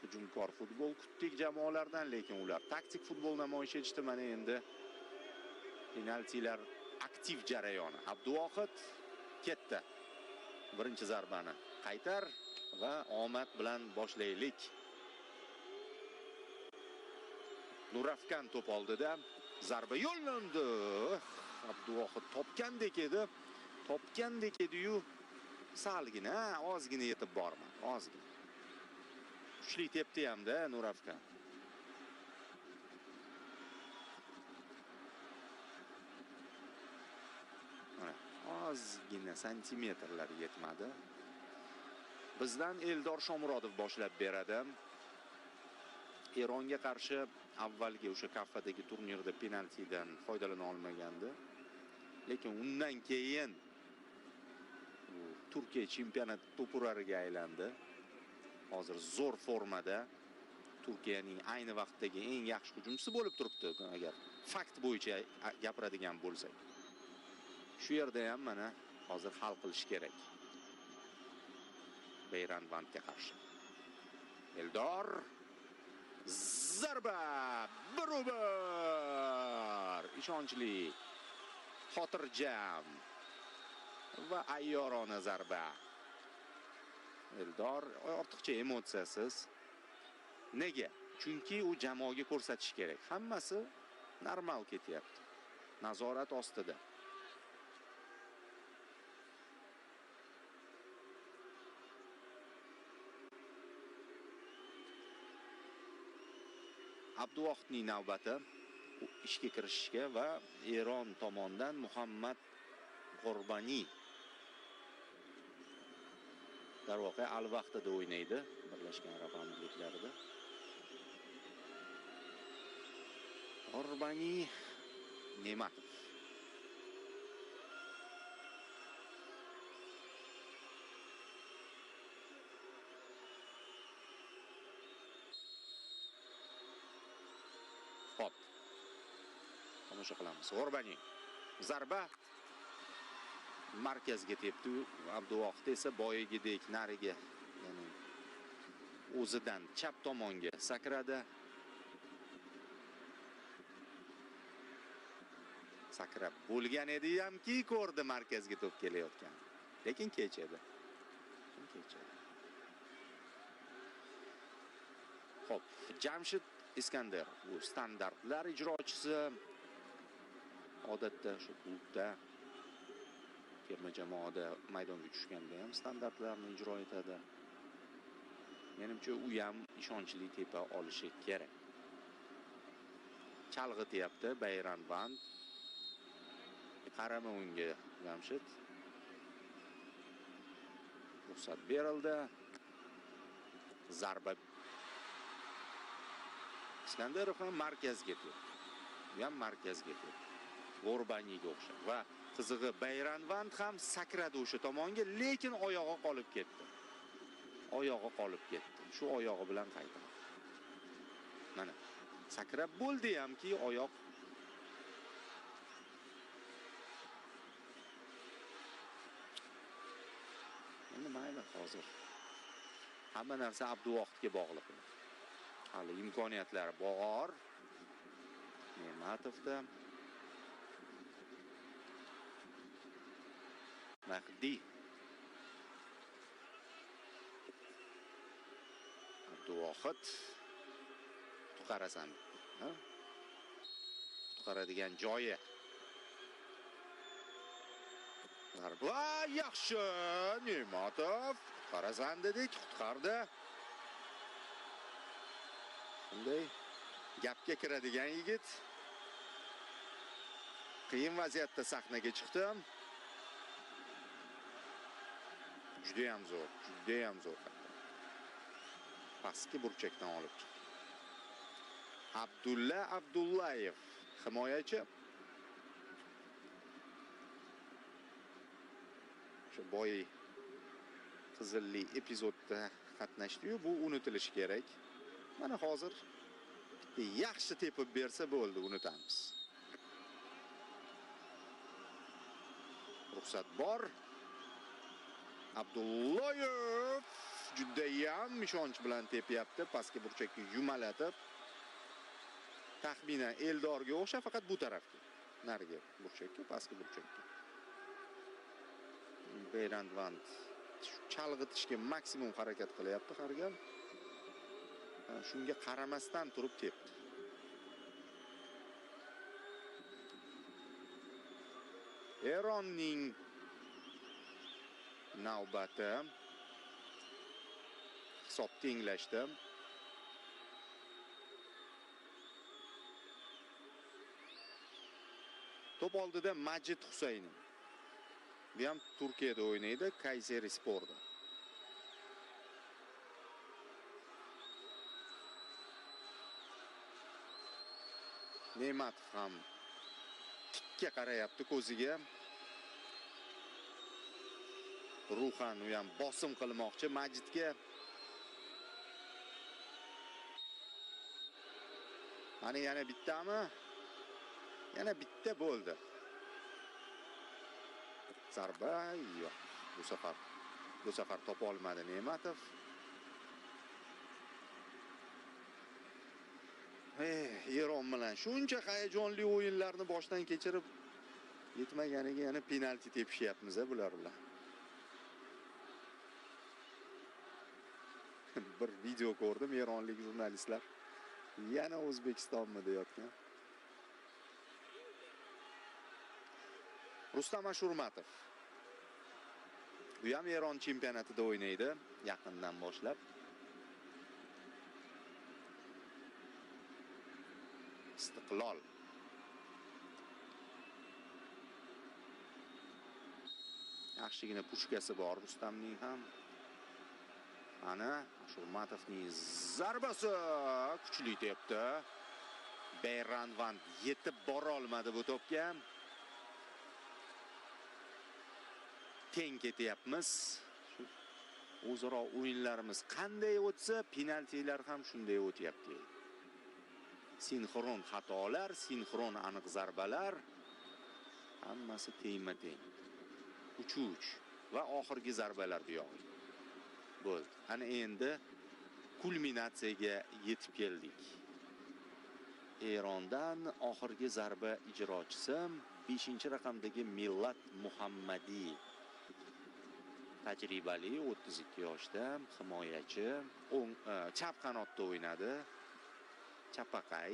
hujumkor futbol kutdik jamoalardan, lekin ular taktik futbol namoyish etishdi. Mana endi penaltilar aktiv jarayoni. Abduvohid ketdi. Birinchi zarbani qaytar va omad bilan boshlaylik. Nuravkan to'p oldida zarba yo'llandi. Abduvohid topgandek edi. Topgandek-yu salgina, ozgina yetib bormadi. Ozgina. Kuchli tepdi hamda Nuravkan. Mana ozgina santimetrlar yetmadi. Bizdan Eldor Shomurodov boshlab beradi. Eronga qarshi avvalgi o'sha Kaffadagi turnirda penaltidan foydalana olmagandi. Lekin undan keyin Turkiya chempionat to'purariga aylandi. Hozir zo'r formada. Turkiyaning ayni vaqtdagi eng yaxshi hujumchisi bo'lib turibdi, agar fakt bo'yicha gapiradigan bo'lsak. Shu yerda ham mana hozir hal qilish kerak. Beyranvandga qarshi. Eldor zarba, bir ishonchli, xotirjam va ayyorona zarba. Eldor ortiqcha emotsiyasiz. Nega? Chunki u jamoaga ko'rsatish kerak. Hammasi normal ketyapti. Nazorat ostida. Abduvohidning navbati ishga kirishishga va Eron tomonidan Muhammad G'orbani darvoqe al-vaqtida o'ynaydi Birlashgan Arab Amirliklarida. G'orbani Ne'matov. Hop. Tomosha qilamiz. G'orbani zarba markazga tepdi. Abduvohid esa boyagidek nariga, ya'ni o'zidan chap tomonga sakradi. Sakrab bo'lgan edi hamki ko'rdi markazga to'p kelayotgan. Lekin kechadi. Hop, Jamshid Iskandar, bu standartlar ijrochisi. Odatda shu klubda terma jamoada maydonga tushganda ham standartlarni ijro etadi. Menimcha u ham ishonchli tepa olishi kerak. Chalg'ityapti Beyranvand. Qarama unga Jamshid. Ruxsat berildi. Zarba. Iskandarov ham markazga ketdi. U ham markazga ketdi. G'orbaniga o'xshab va qizig'i Beyranvand ham sakradi o'sha tomonga, lekin oyog'i qolib ketdi. Shu oyog'i bilan qaytadi. Mana sakrab bo'ldi hamki oyoq endi mayli hozir. Hamma narsa Abduvohidga bog'liq. Hali imkoniyatlari bor. Ne'matovda Mahdi Abduvohid qutqarasan. Qutqaradigan joyi. Zarba yaxshi. Ne'matov qutqarasan dedik, qutqardi. Bunday gapga kiradigan yigit. Qiyin vaziyatda sahnaga chiqdi. Juda ham zo'r. Pastki burchakdan olib chiqdi. Abdulla Abdullayev, himoyachi. Shu boy qizilli epizodda qatnashdi-yu, bu unutilishi kerak. Mana hozir yaxshi tepib bersa bo'ldi, unutamiz. Ruxsat bor. Abdullayev juda ham ishonch bilan tepyapti, pastki burchakka yumalatib. Taxminan Eldorga o'xsha, faqat bu tarafga. Nariga burchakka, pastki burchakka. Beyrand Vand chalg'itishga maksimum harakat qilyapti har gal. Shunga qaramasdan turib tepdi. Eronning navbati. Hisob tenglashdi. To'p oldida Majid Husayn. Bu ham Turkiyada o'ynaydi, Kayserisporda. Ne'matov ham tikka qarayapti ko'ziga. Ruhan u ham bosim qilmoqchi Majidga. Mana yana bittami? Yana bitta bo'ldi. Zarba yo'q. Bu safar topa olmadi Ne'matov. Eron bilan shuncha hayajonli o'yinlarni boshdan kechirib yetmaganiga yana penalti tepishyapmiz bular bilan. Bir video ko'rdim, eronlik jurnalistlar yana O'zbekistonmi deyotgan. Rustam Ashurmatov. Bu ham Eron chempionatida o'ynaydi, yaqindan boshlab. Istiqlol. Yaxshigina pushkasi bor Rustamning ham. Ana Ashurmatovning zarbasi kuchli tepdi. Beyrand Vand yetib bora olmadi bu to'pga. Teng ketyapmiz. O'zaro o'yinlarimiz qanday o'tsa, penaltilar ham shunday o'tyapti. Sinxron xatolar, sinxron aniq zarbalar hammasi tengma-teng. 3-3 va oxirgi zarbalar bu yoq. Bo'ldi. Ana endi kulminatsiyaga yetib keldik. Erondan oxirgi zarba ijrochisi 5-raqamdagi Millat Muhammadi. Tajribali 32 yoshda, himoyachi, chap qanotda o'ynadi. Chapaqay.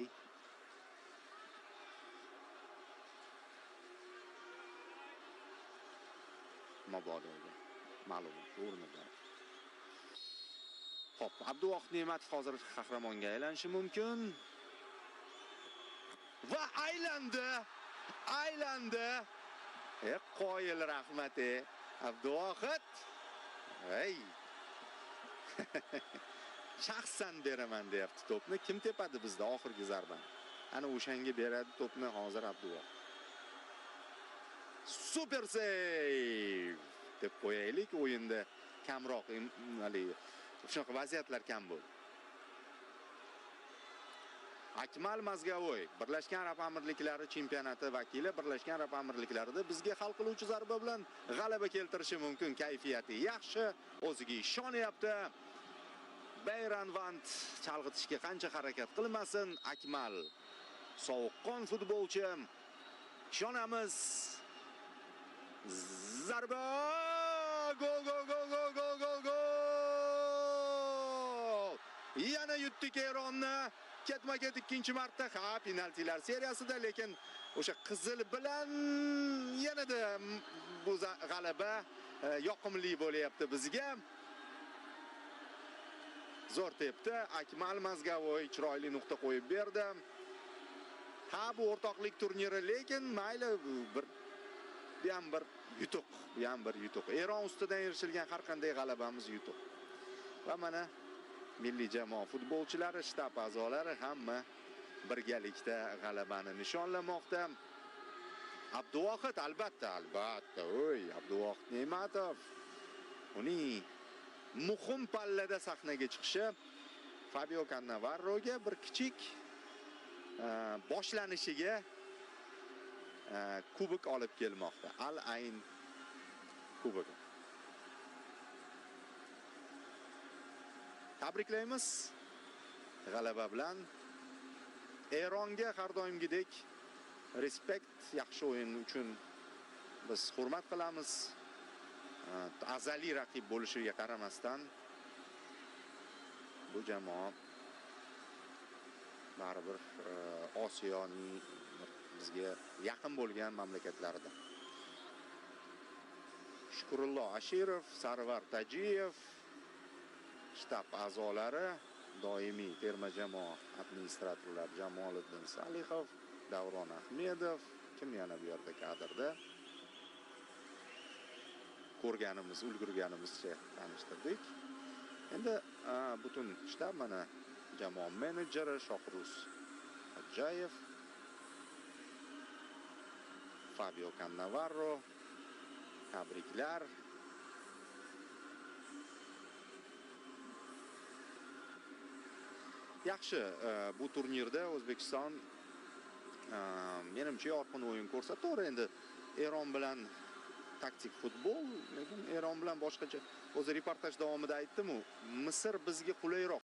Mabodoga ma'lumot o'rnida. Xo'p, Abduvohid Ne'matov hozir qahramonga aylanishi mumkin. Va aylandi. Qoyil rahmat Abduvohid. Ey. Shaxsan beraman deyapti to'pni. Kim tepadi bizda oxirgi zarbani? Ana o'shanga beradi to'pni hozir Abduvohid. Super save deb qo'yaylik, o'yinda kamroq shunaqa vaziyatlar kam bo'ldi. Akmal Mazgavoy, Birlashgan Arab Amirliklari chempionati vakili, Birlashgan Arab Amirliklarida bizga hal qiluvchi zarba bilan g'alaba keltirishi mumkin. Kayfiyati yaxshi, o'ziga ishonyapti. Beyrand Vand chalg'itishga qancha harakat qilmasin, Akmal sovuqqon futbolchi. Ishonamiz. Zarba! Gol! Yana yutdik Eronni. Ketma-ket ikkinchi marta penaltilar seriyasida, lekin o'sha qizil bilan yanada bu g'alaba yoqimli bo'lyapti bizga. Zo'r tepdi. Akmal Mazgavoy chiroyli nuqta qo'yib berdi. Bu o'rtoqlik turniri, lekin mayli bu ham bir yutuq. Eron ustidan erishilgan har qanday g'alabamiz yutuq. Va mana milliy jamoa futbolchilari, shtab a'zolari hamma birgalikda g'alabani nishonlamoqda. Abduvohid albatta. Abduvohid Ne'matov. Uning muhim pallada sahnaga chiqishi Fabio Cannavaroga bir kichik boshlanishiga kubok olib kelmoqda. Al-Ayn kubogi. Tabriklaymiz g'alaba bilan. Eronga har doimgidek respekt, yaxshi o'yin uchun biz hurmat qilamiz. Azaliy raqib bo'lishiga qaramasdan bu jamoa baribir Osiyoning bizga yaqin bo'lgan mamlakatlaridan. Shukurullo Ashirov, Sarvar Tajiyev, shtab a'zolari, doimiy terma jamoa administratorlar Jamoliddin Salihov, Davron Ahmedov, kim yana bu yerda kadrda? Ko'rganimiz, ulgurganimizcha tanishtirdik. Endi butun shtab mana jamoa menejeri Shohruz Xo'jayev, Fabio Cannavaro, tabriklar. Yaxshi, bu turnirda O'zbekiston menimcha yorqin o'yin ko'rsatdi. To'g'ri, endi Eron bilan taktik futbol, lekin Eron bilan boshqacha. O'zi reportaj davomida aytdim-ku, Misr bizga qulayroq